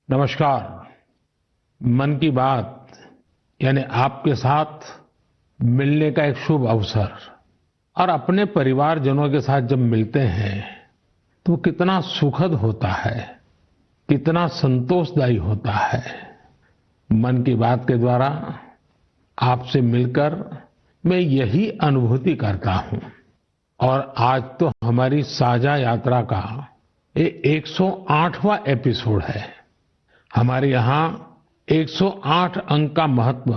नमस्कार। मन की बात यानी आपके साथ मिलने का एक शुभ अवसर और अपने परिवारजनों के साथ जब मिलते हैं तो कितना सुखद होता है, कितना संतोषदायी होता है। मन की बात के द्वारा आपसे मिलकर मैं यही अनुभूति करता हूं और आज तो हमारी साझा यात्रा का ये 108वां एपिसोड है। हमारे यहाँ 108 अंक का महत्व,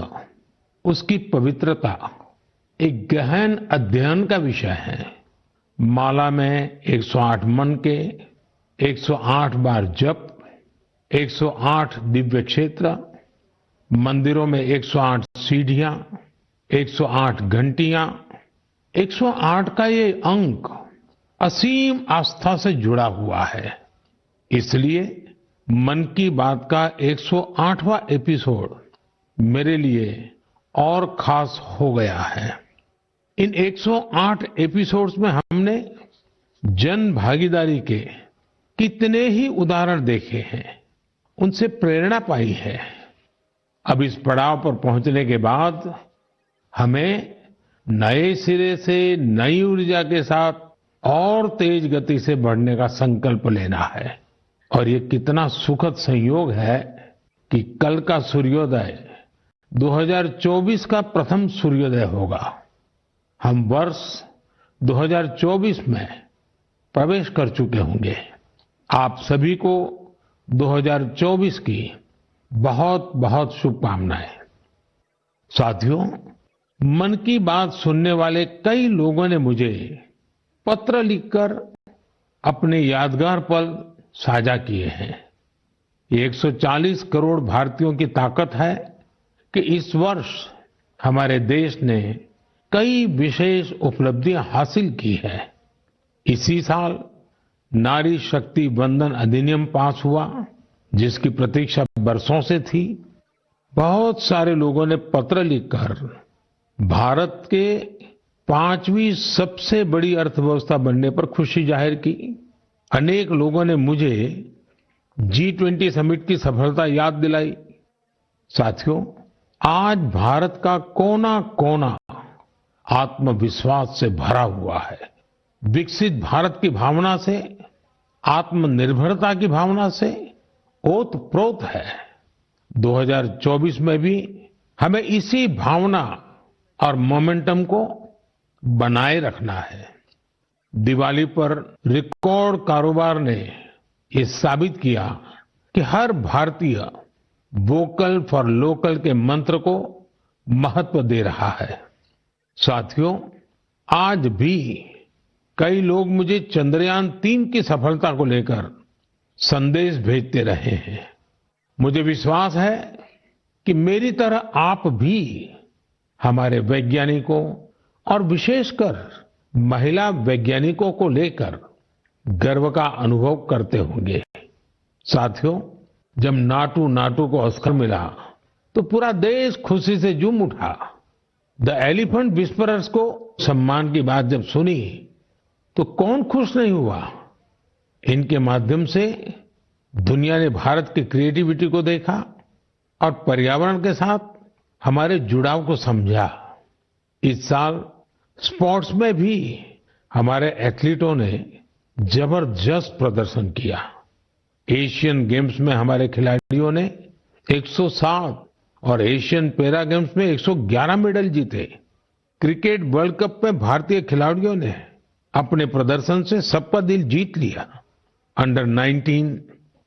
उसकी पवित्रता एक गहन अध्ययन का विषय है। माला में 108 मन के, 108 बार जप, 108 दिव्य क्षेत्र, मंदिरों में 108 सीढ़ियां, 108 घंटियां, 108 का ये अंक असीम आस्था से जुड़ा हुआ है। इसलिए मन की बात का 108वां एपिसोड मेरे लिए और खास हो गया है। इन 108 एपिसोड्स में हमने जन भागीदारी के कितने ही उदाहरण देखे हैं, उनसे प्रेरणा पाई है। अब इस पड़ाव पर पहुंचने के बाद हमें नए सिरे से नई ऊर्जा के साथ और तेज गति से बढ़ने का संकल्प लेना है। और ये कितना सुखद संयोग है कि कल का सूर्योदय 2024 का प्रथम सूर्योदय होगा। हम वर्ष 2024 में प्रवेश कर चुके होंगे। आप सभी को 2024 की बहुत बहुत शुभकामनाएं। साथियों, मन की बात सुनने वाले कई लोगों ने मुझे पत्र लिखकर अपने यादगार पल साझा किए हैं। ये 140 करोड़ भारतीयों की ताकत है कि इस वर्ष हमारे देश ने कई विशेष उपलब्धियां हासिल की है। इसी साल नारी शक्ति वंदन अधिनियम पास हुआ, जिसकी प्रतीक्षा बरसों से थी। बहुत सारे लोगों ने पत्र लिखकर भारत के 5वीं सबसे बड़ी अर्थव्यवस्था बनने पर खुशी जाहिर की। अनेक लोगों ने मुझे G20 समिट की सफलता याद दिलाई। साथियों, आज भारत का कोना कोना आत्मविश्वास से भरा हुआ है। विकसित भारत की भावना से, आत्मनिर्भरता की भावना से ओतप्रोत है। 2024 में भी हमें इसी भावना और मोमेंटम को बनाए रखना है। दिवाली पर रिकॉर्ड कारोबार ने ये साबित किया कि हर भारतीय वोकल फॉर लोकल के मंत्र को महत्व दे रहा है। साथियों, आज भी कई लोग मुझे चंद्रयान-3 की सफलता को लेकर संदेश भेजते रहे हैं। मुझे विश्वास है कि मेरी तरह आप भी हमारे वैज्ञानिकों और विशेषकर महिला वैज्ञानिकों को लेकर गर्व का अनुभव करते होंगे। साथियों, जब नाटू नाटू को ऑस्कर मिला तो पूरा देश खुशी से झूम उठा। द एलिफेंट विस्परर्स को सम्मान की बात जब सुनी तो कौन खुश नहीं हुआ। इनके माध्यम से दुनिया ने भारत की क्रिएटिविटी को देखा और पर्यावरण के साथ हमारे जुड़ाव को समझा। इस साल स्पोर्ट्स में भी हमारे एथलीटों ने जबरदस्त प्रदर्शन किया। एशियन गेम्स में हमारे खिलाड़ियों ने 107 और एशियन पैरा गेम्स में 111 मेडल जीते। क्रिकेट वर्ल्ड कप में भारतीय खिलाड़ियों ने अपने प्रदर्शन से सबका दिल जीत लिया। अंडर 19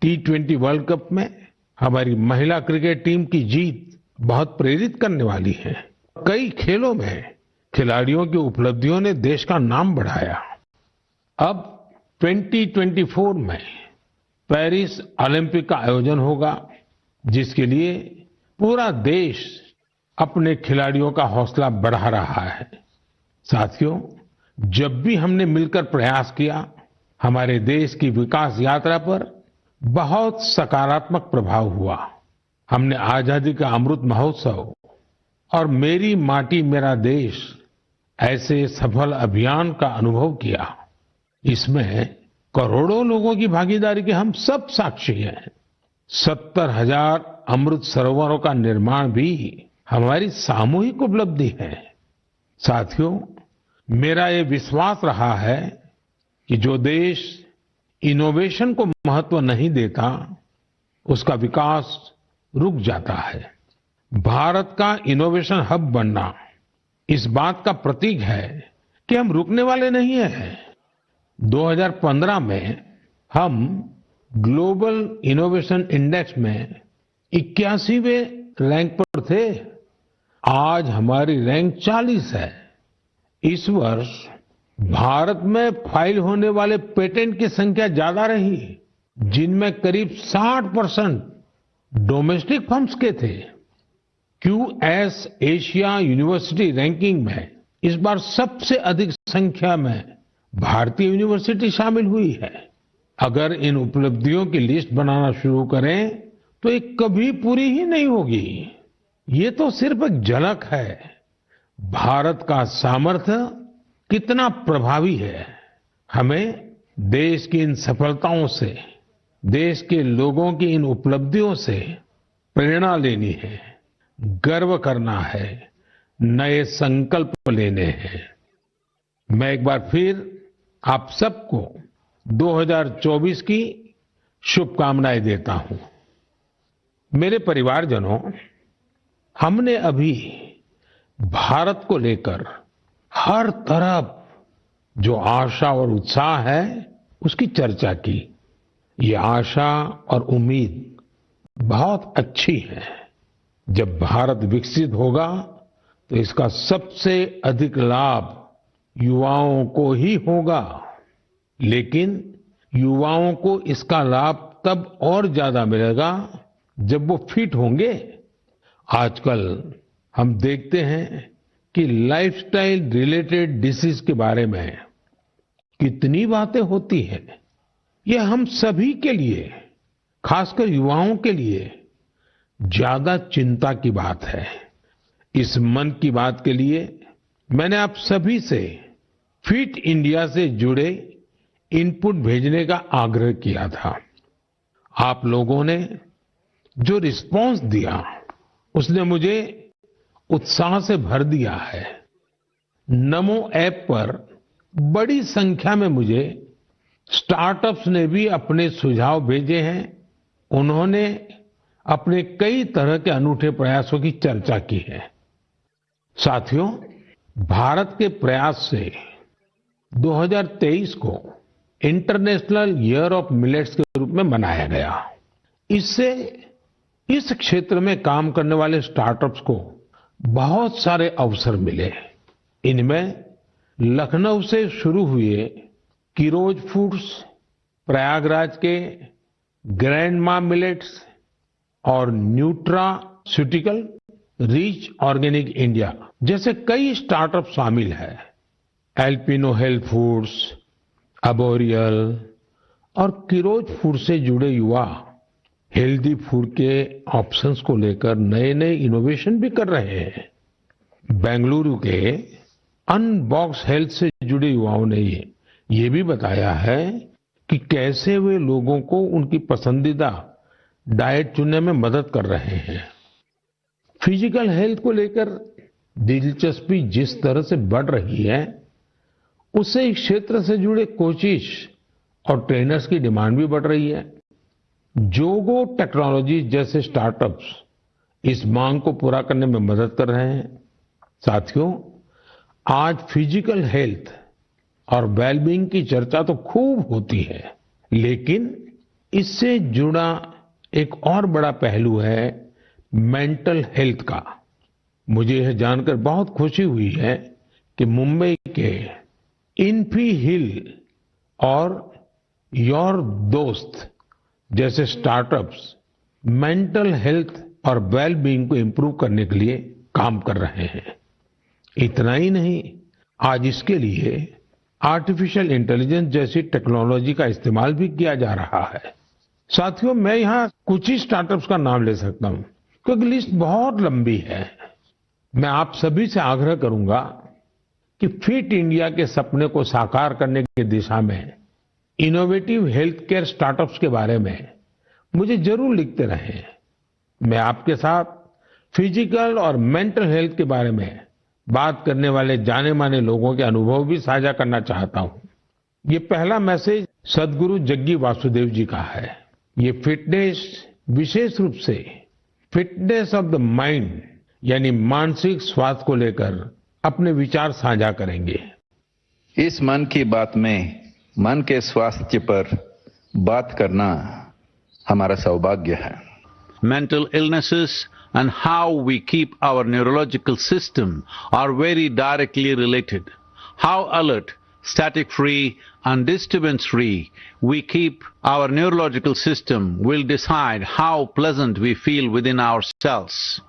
T20 वर्ल्ड कप में हमारी महिला क्रिकेट टीम की जीत बहुत प्रेरित करने वाली है। कई खेलों में खिलाड़ियों की उपलब्धियों ने देश का नाम बढ़ाया। अब 2024 में पेरिस ओलंपिक का आयोजन होगा, जिसके लिए पूरा देश अपने खिलाड़ियों का हौसला बढ़ा रहा है। साथियों, जब भी हमने मिलकर प्रयास किया, हमारे देश की विकास यात्रा पर बहुत सकारात्मक प्रभाव हुआ। हमने आजादी का अमृत महोत्सव और मेरी माटी मेरा देश ऐसे सफल अभियान का अनुभव किया। इसमें करोड़ों लोगों की भागीदारी के हम सब साक्षी हैं। 70,000 अमृत सरोवरों का निर्माण भी हमारी सामूहिक उपलब्धि है। साथियों, मेरा ये विश्वास रहा है कि जो देश इनोवेशन को महत्व नहीं देता, उसका विकास रुक जाता है। भारत का इनोवेशन हब बनना इस बात का प्रतीक है कि हम रुकने वाले नहीं हैं। 2015 में हम ग्लोबल इनोवेशन इंडेक्स में 81वें रैंक पर थे। आज हमारी रैंक 40 है। इस वर्ष भारत में फाइल होने वाले पेटेंट की संख्या ज्यादा रही, जिनमें करीब 60% डोमेस्टिक फर्म्स के थे। क्यूएस एशिया यूनिवर्सिटी रैंकिंग में इस बार सबसे अधिक संख्या में भारतीय यूनिवर्सिटी शामिल हुई है। अगर इन उपलब्धियों की लिस्ट बनाना शुरू करें तो ये कभी पूरी ही नहीं होगी। ये तो सिर्फ एक झलक है। भारत का सामर्थ्य कितना प्रभावी है। हमें देश की इन सफलताओं से, देश के लोगों की इन उपलब्धियों से प्रेरणा लेनी है, गर्व करना है, नए संकल्प लेने हैं। मैं एक बार फिर आप सबको 2024 की शुभकामनाएं देता हूं। मेरे परिवारजनों, हमने अभी भारत को लेकर हर तरफ जो आशा और उत्साह है, उसकी चर्चा की। ये आशा और उम्मीद बहुत अच्छी है। जब भारत विकसित होगा तो इसका सबसे अधिक लाभ युवाओं को ही होगा। लेकिन युवाओं को इसका लाभ तब और ज्यादा मिलेगा जब वो फिट होंगे। आजकल हम देखते हैं कि लाइफस्टाइल रिलेटेड डिसीज के बारे में कितनी बातें होती हैं। ये हम सभी के लिए, खासकर युवाओं के लिए ज्यादा चिंता की बात है। इस मन की बात के लिए मैंने आप सभी से फिट इंडिया से जुड़े इनपुट भेजने का आग्रह किया था। आप लोगों ने जो रिस्पांस दिया, उसने मुझे उत्साह से भर दिया है। नमो ऐप पर बड़ी संख्या में मुझे स्टार्टअप्स ने भी अपने सुझाव भेजे हैं। उन्होंने अपने कई तरह के अनूठे प्रयासों की चर्चा की है। साथियों, भारत के प्रयास से 2023 को इंटरनेशनल ईयर ऑफ मिलेट्स के रूप में मनाया गया। इससे इस क्षेत्र में काम करने वाले स्टार्टअप्स को बहुत सारे अवसर मिले। इनमें लखनऊ से शुरू हुए किरोज फूड्स, प्रयागराज के ग्रैंडमा मिलेट्स और न्यूट्रास्यूटिकल रिच ऑर्गेनिक इंडिया जैसे कई स्टार्टअप शामिल हैं। एल्पिनो हेल्थ फूड्स, अबोरियल और किरोज फूड से जुड़े युवा हेल्दी फूड के ऑप्शंस को लेकर नए नए इनोवेशन भी कर रहे हैं। बेंगलुरु के अनबॉक्स हेल्थ से जुड़े युवाओं ने ये भी बताया है कि कैसे वे लोगों को उनकी पसंदीदा डाइट चुनने में मदद कर रहे हैं। फिजिकल हेल्थ को लेकर दिलचस्पी जिस तरह से बढ़ रही है, उससे इस क्षेत्र से जुड़े कोचेस और ट्रेनर्स की डिमांड भी बढ़ रही है। जोगो टेक्नोलॉजी जैसे स्टार्टअप्स इस मांग को पूरा करने में मदद कर रहे हैं। साथियों, आज फिजिकल हेल्थ और वेलबींग की चर्चा तो खूब होती है, लेकिन इससे जुड़ा एक और बड़ा पहलू है मेंटल हेल्थ का। मुझे यह जानकर बहुत खुशी हुई है कि मुंबई के इन्फी हिल और योर दोस्त जैसे स्टार्टअप्स मेंटल हेल्थ और वेलबींग को इंप्रूव करने के लिए काम कर रहे हैं। इतना ही नहीं, आज इसके लिए आर्टिफिशियल इंटेलिजेंस जैसी टेक्नोलॉजी का इस्तेमाल भी किया जा रहा है। साथियों, मैं यहाँ कुछ ही स्टार्टअप्स का नाम ले सकता हूँ क्योंकि लिस्ट बहुत लंबी है। मैं आप सभी से आग्रह करूंगा कि फिट इंडिया के सपने को साकार करने की दिशा में इनोवेटिव हेल्थ केयर स्टार्टअप्स के बारे में मुझे जरूर लिखते रहें। मैं आपके साथ फिजिकल और मेंटल हेल्थ के बारे में बात करने वाले जाने माने लोगों के अनुभव भी साझा करना चाहता हूं। ये पहला मैसेज सदगुरु जग्गी वासुदेव जी का है। ये फिटनेस विशेष रूप से फिटनेस ऑफ द माइंड यानी मानसिक स्वास्थ्य को लेकर अपने विचार साझा करेंगे। इस मन की बात में मन के स्वास्थ्य पर बात करना हमारा सौभाग्य है। Mental illnesses and how we keep our neurological system are very directly related. How alert, static-free and disturbance-free we keep our neurological system will decide how pleasant we feel within ourselves.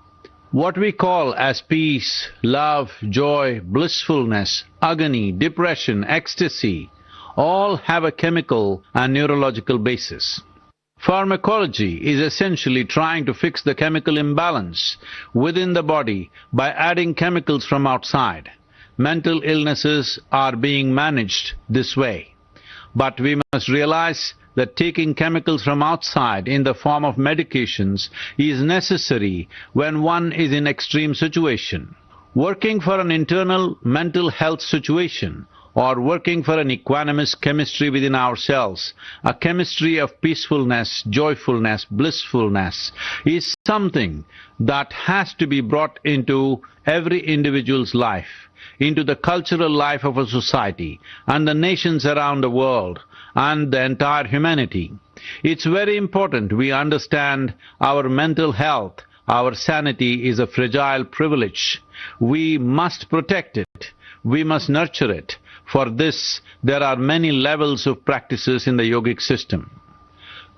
What we call as peace, love, joy, blissfulness, agony, depression, ecstasy, all have a chemical and neurological basis. Pharmacology is essentially trying to fix the chemical imbalance within the body by adding chemicals from outside. Mental illnesses are being managed this way. But we must realize that taking chemicals from outside in the form of medications is necessary when one is in extreme situation. Working for an internal mental health situation or working for an equanimous chemistry within ourselves, a chemistry of peacefulness, joyfulness, blissfulness, is something that has to be brought into every individual's life, into the cultural life of a society and the nations around the world and the entire humanity. It's very important we understand our mental health, our sanity is a fragile privilege. We must protect it. We must nurture it. For this, there are many levels of practices in the yogic system.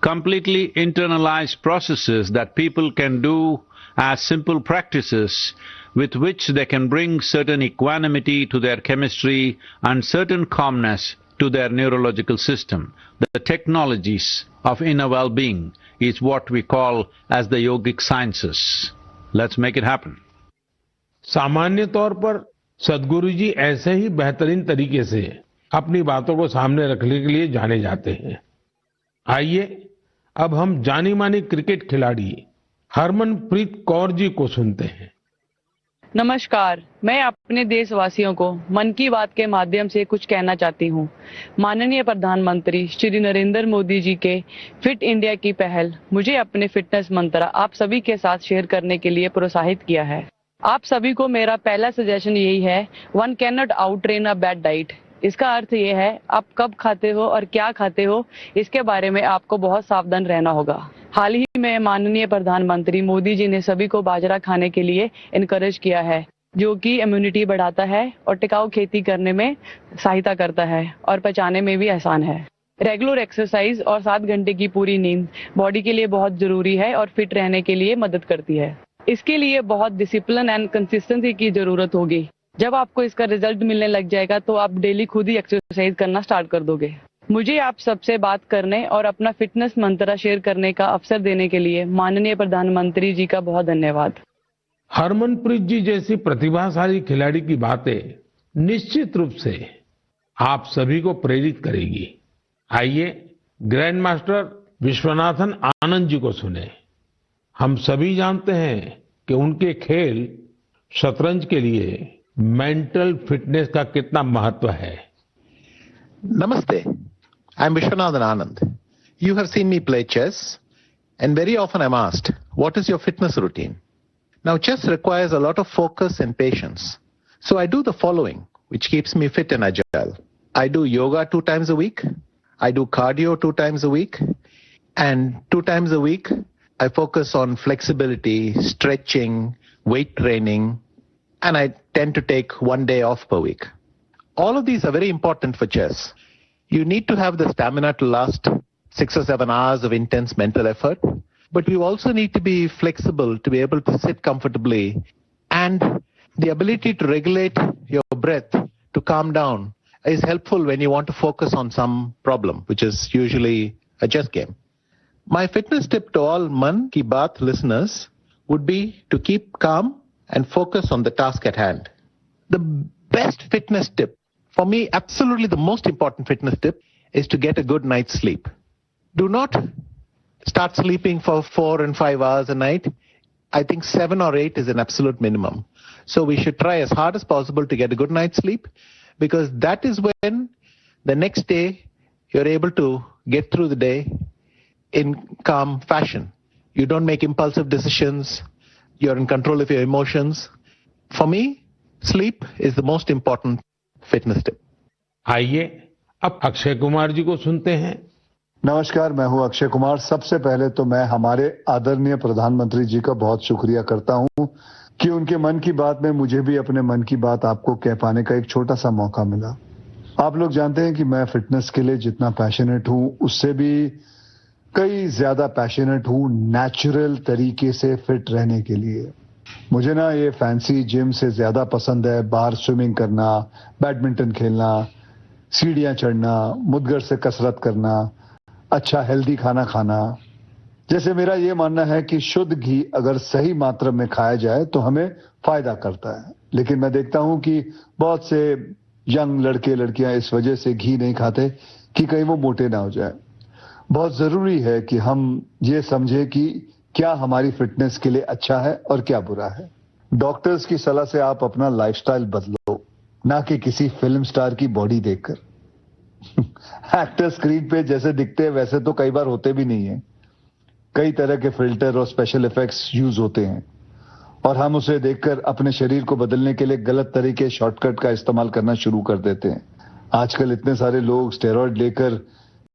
Completely internalized processes that people can do as simple practices with which they can bring certain equanimity to their chemistry and certain calmness to their neurological system. The technologies of inner well-being is what we call as the yogic sciences. Let's make it happen. सामान्य तौर पर सदगुरु जी ऐसे ही बेहतरीन तरीके से अपनी बातों को सामने रखने के लिए जाने जाते हैं। आइए अब हम जानी मानी क्रिकेट खिलाड़ी हरमनप्रीत कौर जी को सुनते हैं। नमस्कार, मैं अपने देशवासियों को मन की बात के माध्यम से कुछ कहना चाहती हूँ। माननीय प्रधानमंत्री श्री नरेंद्र मोदी जी के फिट इंडिया की पहल मुझे अपने फिटनेस मंत्र आप सभी के साथ शेयर करने के लिए प्रोत्साहित किया है। आप सभी को मेरा पहला सजेशन यही है, one can not out train a bad diet. इसका अर्थ ये है, आप कब खाते हो और क्या खाते हो, इसके बारे में आपको बहुत सावधान रहना होगा। हाल ही में माननीय प्रधानमंत्री मोदी जी ने सभी को बाजरा खाने के लिए इनकरेज किया है, जो कि इम्यूनिटी बढ़ाता है और टिकाऊ खेती करने में सहायता करता है और पचाने में भी आसान है। रेगुलर एक्सरसाइज और 7 घंटे की पूरी नींद बॉडी के लिए बहुत जरूरी है और फिट रहने के लिए मदद करती है। इसके लिए बहुत डिसिप्लिन एंड कंसिस्टेंसी की जरूरत होगी। जब आपको इसका रिजल्ट मिलने लग जाएगा तो आप डेली खुद ही एक्सरसाइज करना स्टार्ट कर दोगे। मुझे आप सबसे बात करने और अपना फिटनेस मंत्र शेयर करने का अवसर देने के लिए माननीय प्रधानमंत्री जी का बहुत धन्यवाद। हरमनप्रीत जी जैसी प्रतिभाशाली खिलाड़ी की बातें निश्चित रूप से आप सभी को प्रेरित करेगी। आइए ग्रैंड मास्टर विश्वनाथन आनंद जी को सुने। हम सभी जानते हैं कि उनके खेल शतरंज के लिए मेंटल फिटनेस का कितना महत्व है। Namaste. I'm Vishwanathan Anand. You have seen me play chess, and very often I'm asked, what is your fitness routine? Now, chess requires a lot of focus and patience. So I do the following, which keeps me fit and agile. I do yoga 2 times a week. I do cardio 2 times a week. And 2 times a week, I focus on flexibility, stretching, weight training, and I tend to take 1 day off per week. All of these are very important for chess. You need to have the stamina to last 6 or 7 hours of intense mental effort, but you also need to be flexible to be able to sit comfortably, and the ability to regulate your breath to calm down is helpful when you want to focus on some problem, which is usually a chess game. My fitness tip to all Man Ki Baat listeners would be to keep calm and focus on the task at hand. The best fitness tip, for me, absolutely the most important fitness tip, is to get a good night's sleep. Do not start sleeping for 4 and 5 hours a night. I think 7 or 8 is an absolute minimum. So we should try as hard as possible to get a good night's sleep, because that is when the next day you're able to get through the day in calm fashion. You don't make impulsive decisions. You're in control of your emotions. For me, sleep is the most important fitness tip. आइए अब अक्षय कुमार जी को सुनते हैं। नमस्कार, मैं हूं अक्षय कुमार। सबसे पहले तो मैं हमारे आदरणीय प्रधानमंत्री जी का बहुत शुक्रिया करता हूं कि उनके मन की बात में मुझे भी अपने मन की बात आपको कह पाने का एक छोटा सा मौका मिला। आप लोग जानते हैं कि मैं फिटनेस के लिए जितना पैशनेट हूं, उससे भी कई ज्यादा पैशनेट हूं नेचुरल तरीके से फिट रहने के लिए। मुझे ना ये फैंसी जिम से ज्यादा पसंद है बाहर स्विमिंग करना, बैडमिंटन खेलना, सीढ़ियां चढ़ना, मुद्गर से कसरत करना, अच्छा हेल्दी खाना खाना। जैसे मेरा ये मानना है कि शुद्ध घी अगर सही मात्रा में खाया जाए तो हमें फायदा करता है, लेकिन मैं देखता हूं कि बहुत से यंग लड़के लड़कियां इस वजह से घी नहीं खाते कि कहीं वो मोटे ना हो जाए। बहुत जरूरी है कि हम ये समझे कि क्या हमारी फिटनेस के लिए अच्छा है और क्या बुरा है। डॉक्टर्स की सलाह से आप अपना लाइफस्टाइल बदलो, ना कि किसी फिल्म स्टार की बॉडी देखकर। एक्टर स्क्रीन पे जैसे दिखते हैं वैसे तो कई बार होते भी नहीं है। कई तरह के फिल्टर और स्पेशल इफेक्ट्स यूज होते हैं और हम उसे देखकर अपने शरीर को बदलने के लिए गलत तरीके शॉर्टकट का इस्तेमाल करना शुरू कर देते हैं। आजकल इतने सारे लोग स्टेरॉइड लेकर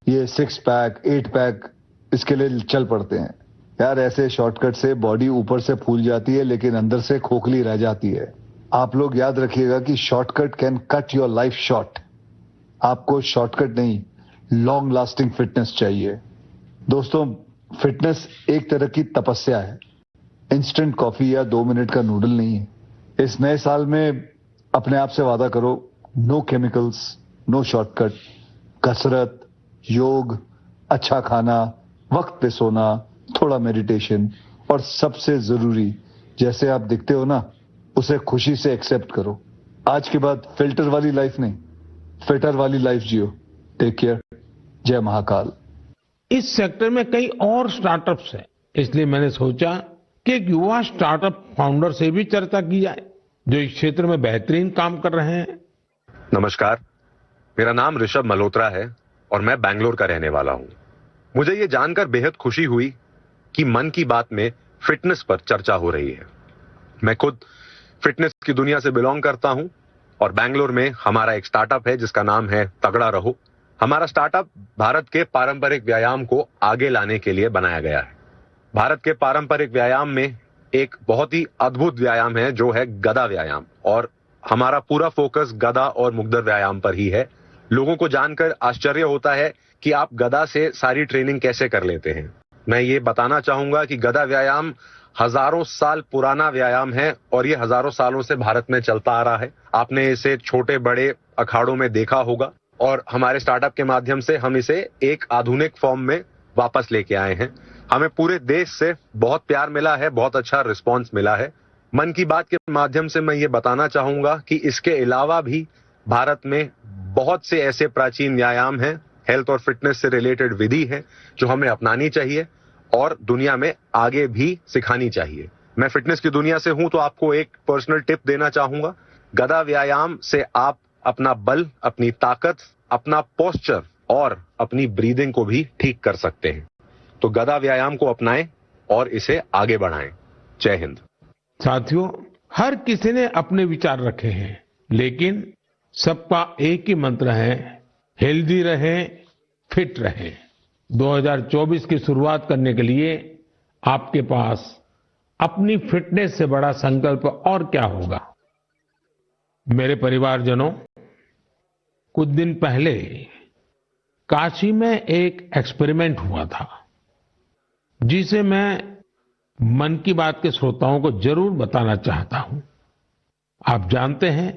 ये 6 पैक 8 पैक इसके लिए चल पड़ते हैं। यार, ऐसे शॉर्टकट से बॉडी ऊपर से फूल जाती है लेकिन अंदर से खोखली रह जाती है। आप लोग याद रखिएगा कि shortcut can cut your life short. आपको शॉर्टकट नहीं, लॉन्ग लास्टिंग फिटनेस चाहिए। दोस्तों, फिटनेस एक तरह की तपस्या है, इंस्टेंट कॉफी या 2 मिनट का नूडल नहीं है। इस नए साल में अपने आप से वादा करो, नो केमिकल्स, नो शॉर्टकट, कसरत, योग, अच्छा खाना, वक्त पे सोना, थोड़ा मेडिटेशन और सबसे जरूरी, जैसे आप दिखते हो ना, उसे खुशी से एक्सेप्ट करो। आज के बाद फिल्टर वाली लाइफ नहीं, फिटर वाली लाइफ जियो। Take care. जय महाकाल। इस सेक्टर में कई और स्टार्टअप्स हैं, इसलिए मैंने सोचा कि एक युवा स्टार्टअप फाउंडर से भी चर्चा की जाए जो इस क्षेत्र में बेहतरीन काम कर रहे हैं। नमस्कार, मेरा नाम ऋषभ मल्होत्रा है और मैं बैंगलोर का रहने वाला हूं। मुझे ये जानकर बेहद खुशी हुई कि मन की बात में फिटनेस पर चर्चा हो रही है। मैं खुद फिटनेस की दुनिया से बिलोंग करता हूं और बैंगलोर में हमारा एक स्टार्टअप है जिसका नाम है तगड़ा रहो। हमारा स्टार्टअप भारत के पारंपरिक व्यायाम को आगे लाने के लिए बनाया गया है। भारत के पारंपरिक व्यायाम में एक बहुत ही अद्भुत व्यायाम है जो है गदा व्यायाम, और हमारा पूरा फोकस गदा और मुग्दर व्यायाम पर ही है। लोगों को जानकर आश्चर्य होता है कि आप गदा से सारी ट्रेनिंग कैसे कर लेते हैं। मैं ये बताना चाहूंगा कि गदा व्यायाम हजारों साल पुराना व्यायाम है और ये हजारों सालों से भारत में चलता आ रहा है। आपने इसे छोटे बड़े अखाड़ों में देखा होगा और हमारे स्टार्टअप के माध्यम से हम इसे एक आधुनिक फॉर्म में वापस लेके आए हैं। हमें पूरे देश से बहुत प्यार मिला है, बहुत अच्छा रिस्पांस मिला है। मन की बात के माध्यम से मैं ये बताना चाहूंगा कि इसके अलावा भी भारत में बहुत से ऐसे प्राचीन व्यायाम हैं, हेल्थ और फिटनेस से रिलेटेड विधि है जो हमें अपनानी चाहिए और दुनिया में आगे भी सिखानी चाहिए। मैं फिटनेस की दुनिया से हूं तो आपको एक पर्सनल टिप देना चाहूंगा। गदा व्यायाम से आप अपना बल, अपनी ताकत, अपना पोस्चर और अपनी ब्रीदिंग को भी ठीक कर सकते हैं। तो गदा व्यायाम को अपनाएं और इसे आगे बढ़ाएं। जय हिंद। साथियों, हर किसी ने अपने विचार रखे हैं, लेकिन सबका एक ही मंत्र है, हेल्दी रहें, फिट रहें। 2024 की शुरुआत करने के लिए आपके पास अपनी फिटनेस से बड़ा संकल्प और क्या होगा। मेरे परिवारजनों, कुछ दिन पहले काशी में एक एक्सपेरिमेंट हुआ था जिसे मैं मन की बात के श्रोताओं को जरूर बताना चाहता हूं। आप जानते हैं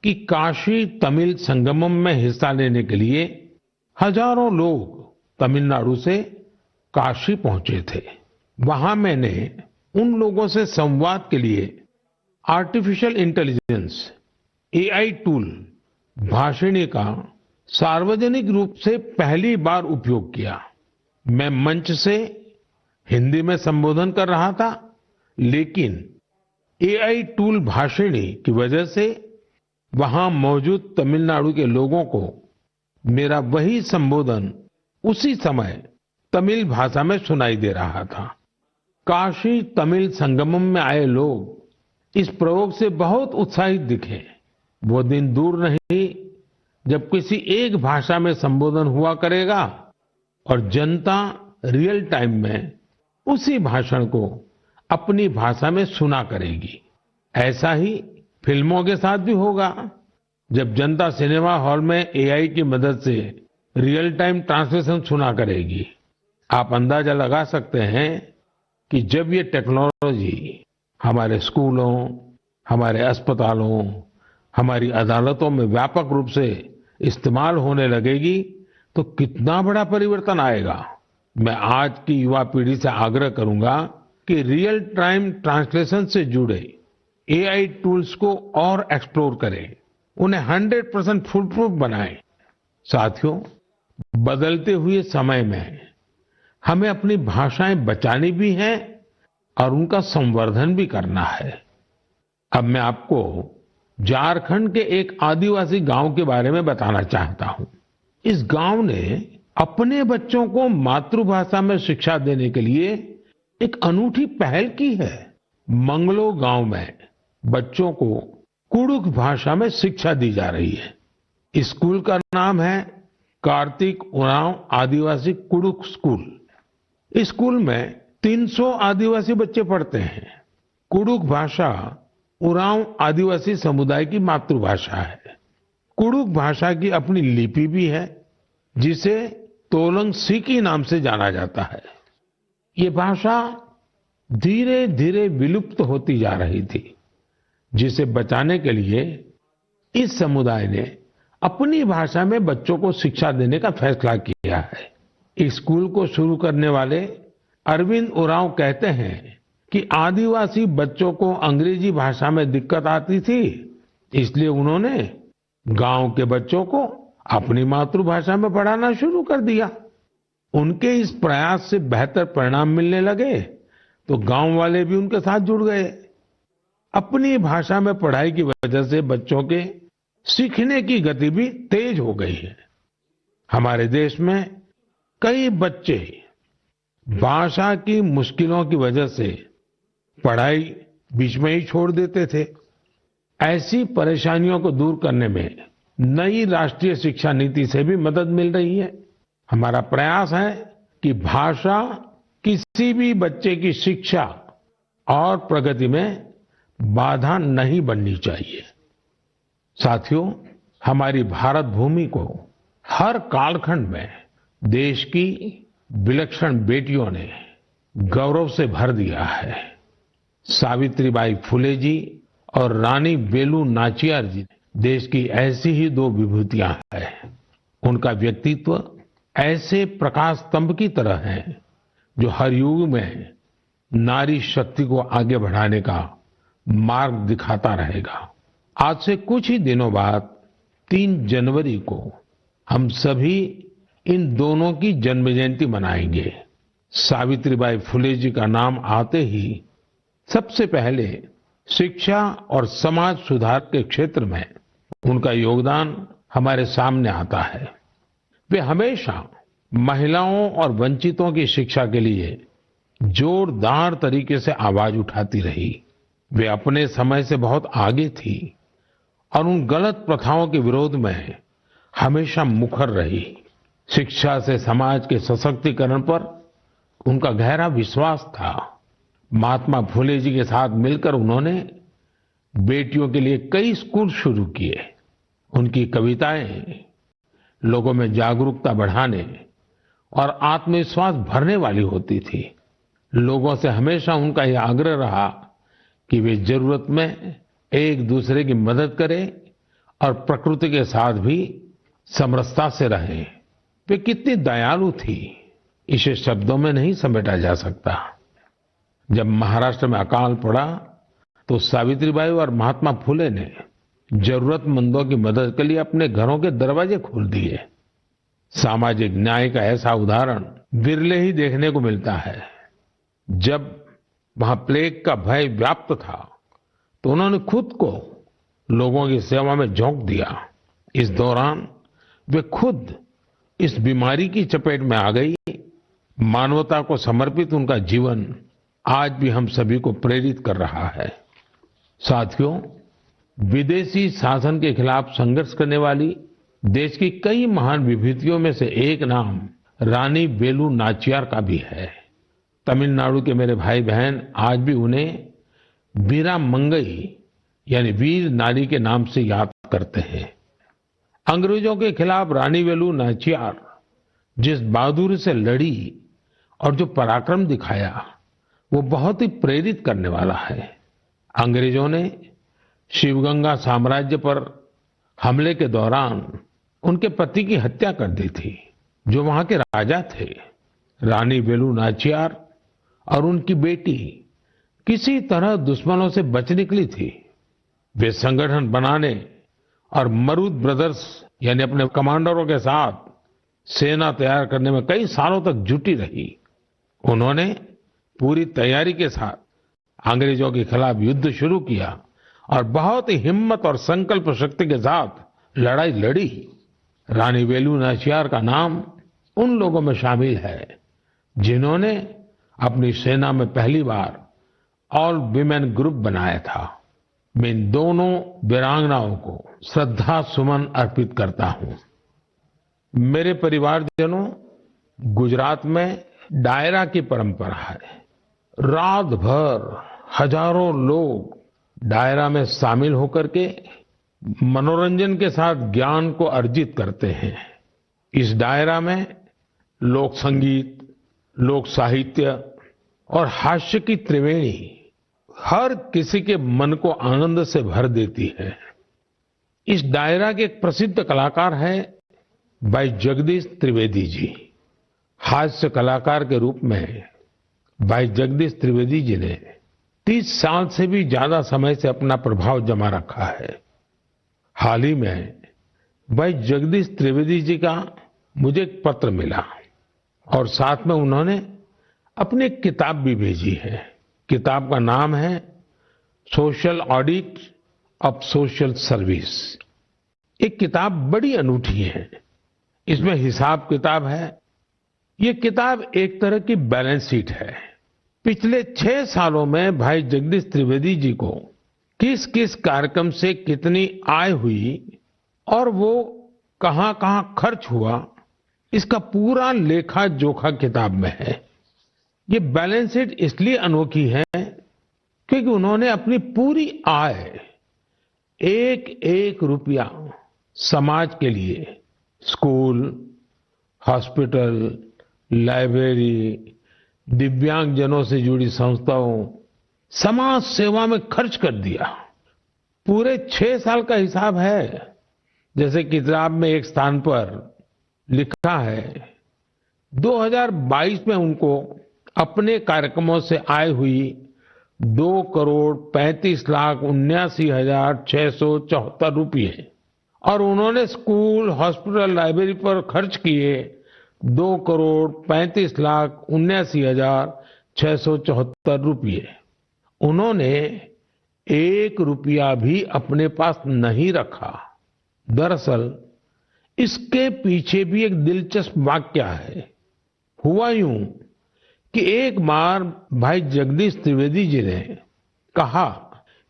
कि काशी तमिल संगमम में हिस्सा लेने के लिए हजारों लोग तमिलनाडु से काशी पहुंचे थे। वहां मैंने उन लोगों से संवाद के लिए artificial intelligence AI tool Bhashini का सार्वजनिक रूप से पहली बार उपयोग किया। मैं मंच से हिंदी में संबोधन कर रहा था, लेकिन एआई टूल भाषिणी की वजह से वहां मौजूद तमिलनाडु के लोगों को मेरा वही संबोधन उसी समय तमिल भाषा में सुनाई दे रहा था। काशी तमिल संगमम में आए लोग इस प्रयोग से बहुत उत्साहित दिखे। वो दिन दूर नहीं जब किसी एक भाषा में संबोधन हुआ करेगा और जनता रियल टाइम में उसी भाषण को अपनी भाषा में सुना करेगी। ऐसा ही फिल्मों के साथ भी होगा। जब जनता सिनेमा हॉल में एआई की मदद से रियल टाइम ट्रांसलेशन सुना करेगी, आप अंदाजा लगा सकते हैं कि जब ये टेक्नोलॉजी हमारे स्कूलों, हमारे अस्पतालों, हमारी अदालतों में व्यापक रूप से इस्तेमाल होने लगेगी तो कितना बड़ा परिवर्तन आएगा। मैं आज की युवा पीढ़ी से आग्रह करूंगा कि रियल टाइम ट्रांसलेशन से जुड़े एआई टूल्स को और एक्सप्लोर करें, उन्हें 100% फुल प्रूफ बनाएं। साथियों, बदलते हुए समय में हमें अपनी भाषाएं बचानी भी हैं और उनका संवर्धन भी करना है। अब मैं आपको झारखंड के एक आदिवासी गांव के बारे में बताना चाहता हूं। इस गांव ने अपने बच्चों को मातृभाषा में शिक्षा देने के लिए एक अनूठी पहल की है। मंगलो गांव में बच्चों को कुडुख भाषा में शिक्षा दी जा रही है। इस स्कूल का नाम है कार्तिक उरांव आदिवासी कुडुख स्कूल। इस स्कूल में 300 आदिवासी बच्चे पढ़ते हैं। कुडुख भाषा उरांव आदिवासी समुदाय की मातृभाषा है। कुडुख भाषा की अपनी लिपि भी है, जिसे तोलंग सिकी नाम से जाना जाता है। ये भाषा धीरे धीरे विलुप्त होती जा रही थी, जिसे बचाने के लिए इस समुदाय ने अपनी भाषा में बच्चों को शिक्षा देने का फैसला किया है। इस स्कूल को शुरू करने वाले अरविंद उरांव कहते हैं कि आदिवासी बच्चों को अंग्रेजी भाषा में दिक्कत आती थी, इसलिए उन्होंने गांव के बच्चों को अपनी मातृभाषा में पढ़ाना शुरू कर दिया। उनके इस प्रयास से बेहतर परिणाम मिलने लगे तो गांव वाले भी उनके साथ जुड़ गए। अपनी भाषा में पढ़ाई की वजह से बच्चों के सीखने की गति भी तेज हो गई है। हमारे देश में कई बच्चे भाषा की मुश्किलों की वजह से पढ़ाई बीच में ही छोड़ देते थे। ऐसी परेशानियों को दूर करने में नई राष्ट्रीय शिक्षा नीति से भी मदद मिल रही है। हमारा प्रयास है कि भाषा किसी भी बच्चे की शिक्षा और प्रगति में बाधा नहीं बननी चाहिए। साथियों, हमारी भारत भूमि को हर कालखंड में देश की विलक्षण बेटियों ने गौरव से भर दिया है। सावित्रीबाई फुले जी और रानी वेलु नाचियार जी देश की ऐसी ही दो विभूतियां हैं। उनका व्यक्तित्व ऐसे प्रकाश स्तंभ की तरह है जो हर युग में नारी शक्ति को आगे बढ़ाने का मार्ग दिखाता रहेगा। आज से कुछ ही दिनों बाद 3 जनवरी को हम सभी इन दोनों की जन्म जयंती मनाएंगे। सावित्रीबाई फुले जी का नाम आते ही सबसे पहले शिक्षा और समाज सुधार के क्षेत्र में उनका योगदान हमारे सामने आता है। वे हमेशा महिलाओं और वंचितों की शिक्षा के लिए जोरदार तरीके से आवाज उठाती रही। वे अपने समय से बहुत आगे थी और उन गलत प्रथाओं के विरोध में हमेशा मुखर रही। शिक्षा से समाज के सशक्तिकरण पर उनका गहरा विश्वास था। महात्मा फुले जी के साथ मिलकर उन्होंने बेटियों के लिए कई स्कूल शुरू किए। उनकी कविताएं लोगों में जागरूकता बढ़ाने और आत्मविश्वास भरने वाली होती थी। लोगों से हमेशा उनका यह आग्रह रहा कि वे जरूरत में एक दूसरे की मदद करें और प्रकृति के साथ भी समरसता से रहें। वे कितनी दयालु थी, इसे शब्दों में नहीं समेटा जा सकता। जब महाराष्ट्र में अकाल पड़ा तो सावित्रीबाई और महात्मा फुले ने जरूरतमंदों की मदद के लिए अपने घरों के दरवाजे खोल दिए। सामाजिक न्याय का ऐसा उदाहरण विरले ही देखने को मिलता है। जब वहां प्लेग का भय व्याप्त था तो उन्होंने खुद को लोगों की सेवा में झोंक दिया। इस दौरान वे खुद इस बीमारी की चपेट में आ गई। मानवता को समर्पित उनका जीवन आज भी हम सभी को प्रेरित कर रहा है। साथियों, विदेशी शासन के खिलाफ संघर्ष करने वाली देश की कई महान विभूतियों में से एक नाम रानी वेलु नाचियार का भी है। तमिलनाडु के मेरे भाई बहन आज भी उन्हें वीरा मंगई यानी वीर नारी के नाम से याद करते हैं। अंग्रेजों के खिलाफ रानी वेलु नाचियार जिस बहादुरी से लड़ी और जो पराक्रम दिखाया वो बहुत ही प्रेरित करने वाला है। अंग्रेजों ने शिवगंगा साम्राज्य पर हमले के दौरान उनके पति की हत्या कर दी थी, जो वहां के राजा थे। रानी वेलु नाचियार और उनकी बेटी किसी तरह दुश्मनों से बच निकली थी। वे संगठन बनाने और मरूद ब्रदर्स यानी अपने कमांडरों के साथ सेना तैयार करने में कई सालों तक जुटी रही। उन्होंने पूरी तैयारी के साथ अंग्रेजों के खिलाफ युद्ध शुरू किया और बहुत ही हिम्मत और संकल्प शक्ति के साथ लड़ाई लड़ी। रानी वेलु नाचियार का नाम उन लोगों में शामिल है जिन्होंने अपनी सेना में पहली बार ऑल विमेन ग्रुप बनाया था। मैं इन दोनों वीरांगनाओं को श्रद्धा सुमन अर्पित करता हूं। मेरे परिवारजनों, गुजरात में डायरा की परंपरा है। रात भर हजारों लोग डायरा में शामिल होकर के मनोरंजन के साथ ज्ञान को अर्जित करते हैं। इस डायरा में लोक संगीत, लोक साहित्य और हास्य की त्रिवेणी हर किसी के मन को आनंद से भर देती है। इस डायरा के एक प्रसिद्ध कलाकार हैं भाई जगदीश त्रिवेदी जी। हास्य कलाकार के रूप में भाई जगदीश त्रिवेदी जी ने 30 साल से भी ज्यादा समय से अपना प्रभाव जमा रखा है। हाल ही में भाई जगदीश त्रिवेदी जी का मुझे एक पत्र मिला और साथ में उन्होंने अपनी एक किताब भी भेजी है। किताब का नाम है social audit of social service. एक किताब बड़ी अनूठी है। इसमें हिसाब किताब है। ये किताब एक तरह की बैलेंस शीट है। पिछले 6 सालों में भाई जगदीश त्रिवेदी जी को किस किस कार्यक्रम से कितनी आय हुई और वो कहां कहां खर्च हुआ, इसका पूरा लेखा जोखा किताब में है। ये बैलेंस शीट इसलिए अनोखी है क्योंकि उन्होंने अपनी पूरी आय एक एक रुपया समाज के लिए, स्कूल, हॉस्पिटल, लाइब्रेरी, दिव्यांगजनों से जुड़ी संस्थाओं, समाज सेवा में खर्च कर दिया। पूरे 6 साल का हिसाब है। जैसे किताब में एक स्थान पर लिखा है 2022 में उनको अपने कार्यक्रमों से आय हुई 2,35,79,674 रुपये और उन्होंने स्कूल, हॉस्पिटल, लाइब्रेरी पर खर्च किए 2,35,79,674 रुपये। उन्होंने 1 रुपया भी अपने पास नहीं रखा। दरअसल इसके पीछे भी एक दिलचस्प वाक्य है। हुआ यूं कि एक बार भाई जगदीश त्रिवेदी जी ने कहा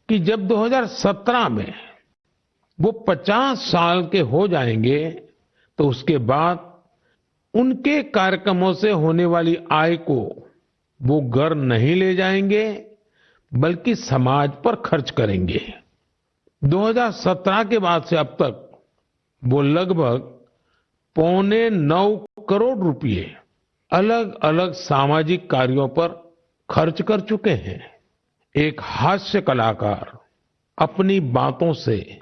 कि जब 2017 में वो 50 साल के हो जाएंगे तो उसके बाद उनके कार्यक्रमों से होने वाली आय को वो घर नहीं ले जाएंगे बल्कि समाज पर खर्च करेंगे। 2017 के बाद से अब तक वो लगभग 8.25 करोड़ रुपए अलग अलग सामाजिक कार्यों पर खर्च कर चुके हैं। एक हास्य कलाकार अपनी बातों से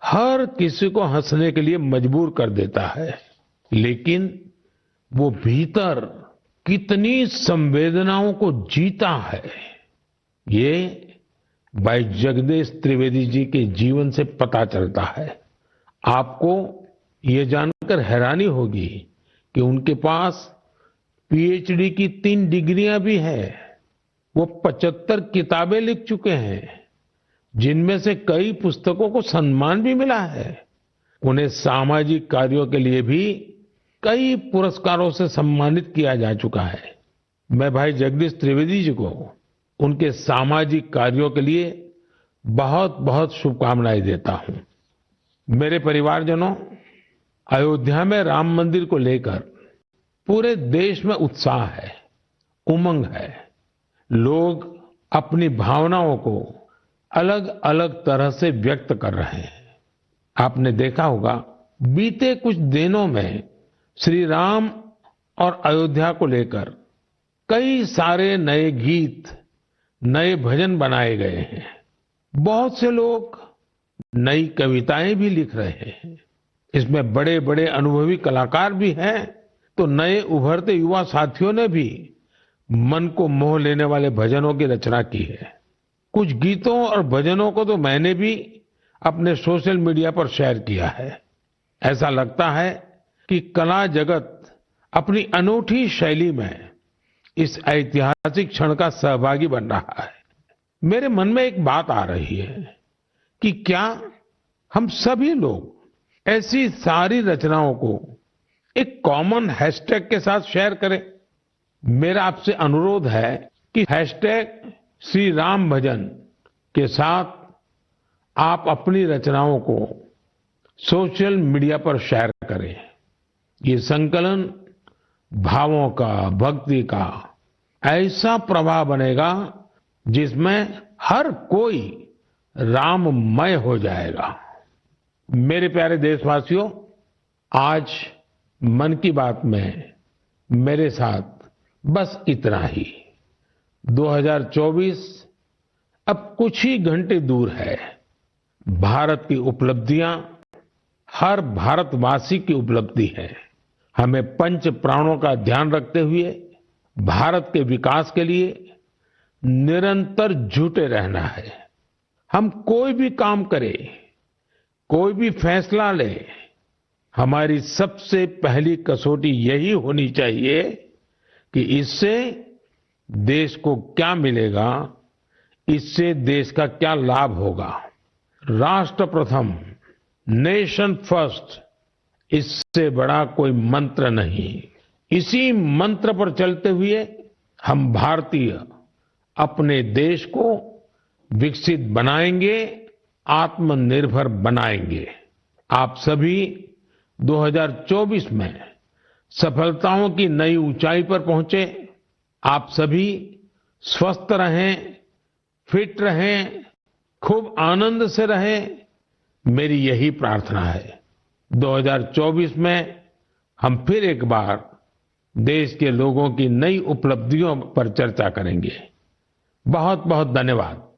हर किसी को हंसने के लिए मजबूर कर देता है, लेकिन वो भीतर कितनी संवेदनाओं को जीता है, ये भाई जगदीश त्रिवेदी जी के जीवन से पता चलता है। आपको ये जानकर हैरानी होगी कि उनके पास पीएचडी की 3 डिग्रियां भी हैं। वो 75 किताबें लिख चुके हैं, जिनमें से कई पुस्तकों को सम्मान भी मिला है। उन्हें सामाजिक कार्यों के लिए भी कई पुरस्कारों से सम्मानित किया जा चुका है। मैं भाई जगदीश त्रिवेदी जी को उनके सामाजिक कार्यों के लिए बहुत बहुत शुभकामनाएं देता हूं। मेरे परिवारजनों, अयोध्या में राम मंदिर को लेकर पूरे देश में उत्साह है, उमंग है। लोग अपनी भावनाओं को अलग अलग तरह से व्यक्त कर रहे हैं। आपने देखा होगा, बीते कुछ दिनों में श्री राम और अयोध्या को लेकर कई सारे नए गीत, नए भजन बनाए गए हैं। बहुत से लोग नई कविताएं भी लिख रहे हैं। इसमें बड़े बड़े अनुभवी कलाकार भी हैं, तो नए उभरते युवा साथियों ने भी मन को मोह लेने वाले भजनों की रचना की है। कुछ गीतों और भजनों को तो मैंने भी अपने सोशल मीडिया पर शेयर किया है। ऐसा लगता है कि कला जगत अपनी अनूठी शैली में इस ऐतिहासिक क्षण का सहभागी बन रहा है। मेरे मन में एक बात आ रही है कि क्या हम सभी लोग ऐसी सारी रचनाओं को एक कॉमन हैशटैग के साथ शेयर करें। मेरा आपसे अनुरोध है कि हैशटैग श्री राम भजन के साथ आप अपनी रचनाओं को सोशल मीडिया पर शेयर करें। ये संकलन भावों का, भक्ति का ऐसा प्रवाह बनेगा जिसमें हर कोई राममय हो जाएगा। मेरे प्यारे देशवासियों, आज मन की बात में मेरे साथ बस इतना ही। 2024 अब कुछ ही घंटे दूर है। भारत की उपलब्धियां हर भारतवासी की उपलब्धि है। हमें पंच प्राणों का ध्यान रखते हुए भारत के विकास के लिए निरंतर जुटे रहना है। हम कोई भी काम करें, कोई भी फैसला लें, हमारी सबसे पहली कसौटी यही होनी चाहिए कि इससे देश को क्या मिलेगा, इससे देश का क्या लाभ होगा। राष्ट्र प्रथम, नेशन फर्स्ट, इससे बड़ा कोई मंत्र नहीं। इसी मंत्र पर चलते हुए हम भारतीय अपने देश को विकसित बनाएंगे, आत्मनिर्भर बनाएंगे। आप सभी 2024 में सफलताओं की नई ऊंचाई पर पहुंचे। आप सभी स्वस्थ रहें, फिट रहें, खूब आनंद से रहें, मेरी यही प्रार्थना है। 2024 में हम फिर एक बार देश के लोगों की नई उपलब्धियों पर चर्चा करेंगे। बहुत बहुत धन्यवाद।